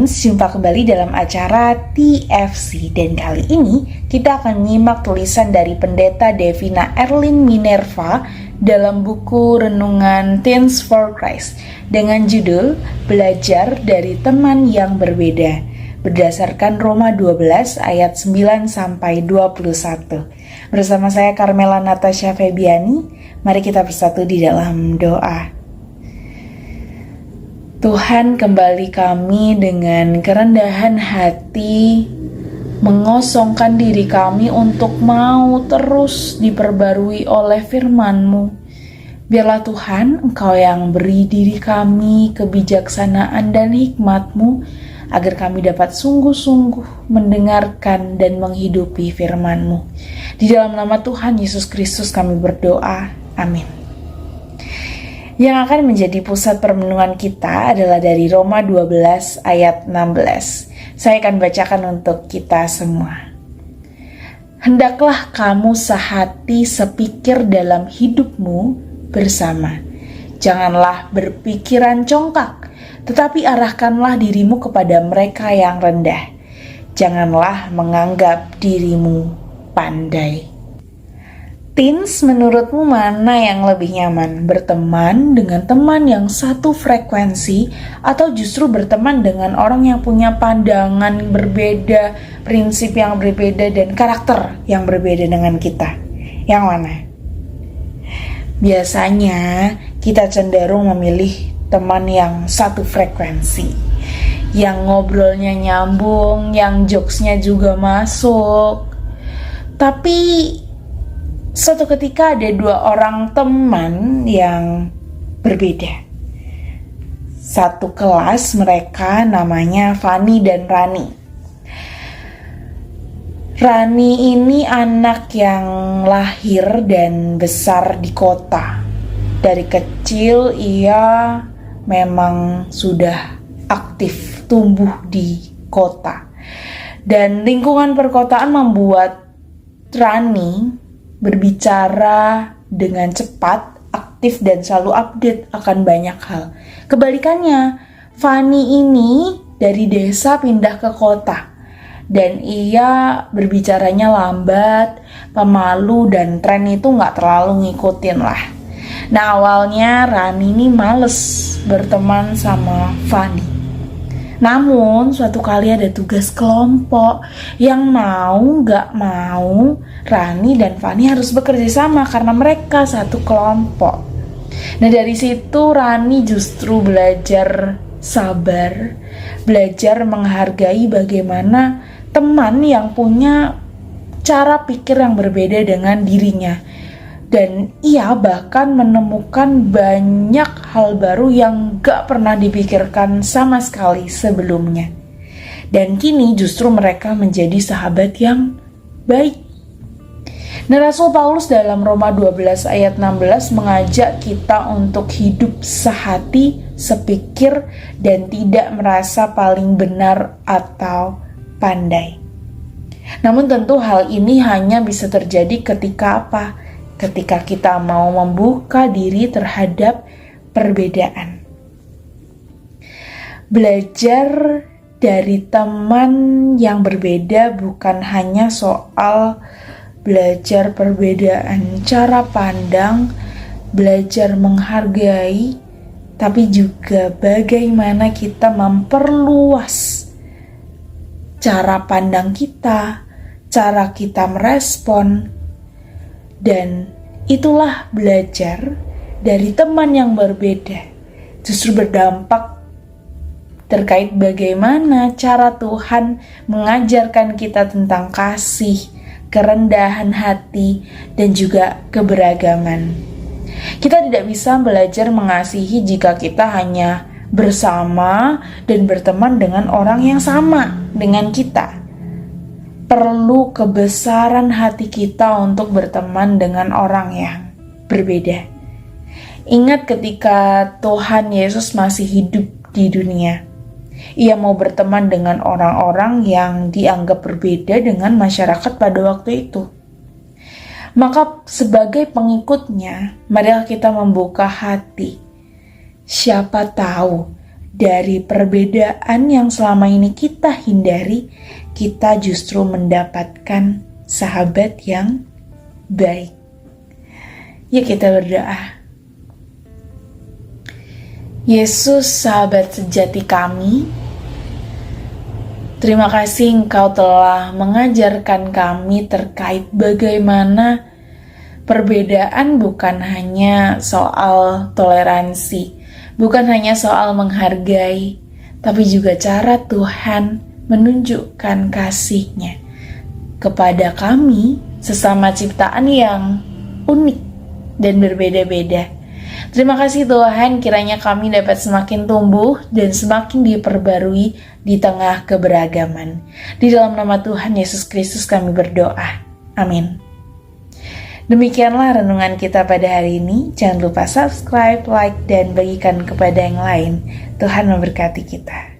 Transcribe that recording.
Teens, jumpa kembali dalam acara TFC. Dan kali ini kita akan menyimak tulisan dari Pendeta Devina Erlin Minerva dalam buku renungan Teens for Christ dengan judul Belajar dari Teman yang Berbeda, berdasarkan Roma 12 ayat 9-21. Bersama saya Carmela Natasha Febiani, mari kita bersatu di dalam doa. Tuhan, kembali kami dengan kerendahan hati mengosongkan diri kami untuk mau terus diperbarui oleh firman-Mu. Biarlah Tuhan, Engkau yang beri diri kami kebijaksanaan dan hikmat-Mu, agar kami dapat sungguh-sungguh mendengarkan dan menghidupi firman-Mu. Di dalam nama Tuhan Yesus Kristus kami berdoa. Amin. Yang akan menjadi pusat permenungan kita adalah dari Roma 12 ayat 16. Saya akan bacakan untuk kita semua. Hendaklah kamu sehati sepikir dalam hidupmu bersama. Janganlah berpikiran congkak, tetapi arahkanlah dirimu kepada mereka yang rendah. Janganlah menganggap dirimu pandai. Teens, menurutmu mana yang lebih nyaman? Berteman dengan teman yang satu frekuensi atau justru berteman dengan orang yang punya pandangan berbeda, prinsip yang berbeda, dan karakter yang berbeda dengan kita? Yang mana? Biasanya kita cenderung memilih teman yang satu frekuensi, yang ngobrolnya nyambung, yang jokesnya juga masuk. Tapi suatu ketika ada dua orang teman yang berbeda. Satu kelas mereka namanya Fani dan Rani. Rani ini anak yang lahir dan besar di kota. Dari kecil ia memang sudah aktif tumbuh di kota. Dan lingkungan perkotaan membuat Rani berbicara dengan cepat, aktif, dan selalu update akan banyak hal. Kebalikannya, Fani ini dari desa pindah ke kota, dan ia berbicaranya lambat, pemalu, dan tren itu nggak terlalu ngikutin lah. Nah, awalnya Rani ini males berteman sama Fani. Namun suatu kali ada tugas kelompok yang mau gak mau Rani dan Fani harus bekerja sama karena mereka satu kelompok. Nah, dari situ Rani justru belajar sabar, belajar menghargai bagaimana teman yang punya cara pikir yang berbeda dengan dirinya. Dan ia bahkan menemukan banyak hal baru yang gak pernah dipikirkan sama sekali sebelumnya. Dan kini justru mereka menjadi sahabat yang baik. Nah, Rasul Paulus dalam Roma 12 ayat 16 mengajak kita untuk hidup sehati, sepikir, dan tidak merasa paling benar atau pandai. Namun tentu hal ini hanya bisa terjadi ketika apa? Ketika kita mau membuka diri terhadap perbedaan. Belajar dari teman yang berbeda bukan hanya soal belajar perbedaan cara pandang, belajar menghargai, tapi juga bagaimana kita memperluas cara pandang kita, cara kita merespon. Dan itulah belajar dari teman yang berbeda. Justru berdampak terkait bagaimana cara Tuhan mengajarkan kita tentang kasih, kerendahan hati, dan juga keberagaman. Kita tidak bisa belajar mengasihi jika kita hanya bersama dan berteman dengan orang yang sama dengan kita. Perlu kebesaran hati kita untuk berteman dengan orang yang berbeda. Ingat ketika Tuhan Yesus masih hidup di dunia, ia mau berteman dengan orang-orang yang dianggap berbeda dengan masyarakat pada waktu itu. Maka sebagai pengikutnya, marilah kita membuka hati. Siapa tahu dari perbedaan yang selama ini kita hindari, kita justru mendapatkan sahabat yang baik. Yuk kita berdoa. Yesus, sahabat sejati kami, terima kasih Engkau telah mengajarkan kami terkait bagaimana perbedaan bukan hanya soal toleransi, bukan hanya soal menghargai, tapi juga cara Tuhan menunjukkan kasih-Nya kepada kami sesama ciptaan yang unik dan berbeda-beda. Terima kasih Tuhan, kiranya kami dapat semakin tumbuh dan semakin diperbarui di tengah keberagaman. Di dalam nama Tuhan Yesus Kristus kami berdoa. Amin. Demikianlah renungan kita pada hari ini. Jangan lupa subscribe, like, dan bagikan kepada yang lain. Tuhan memberkati kita.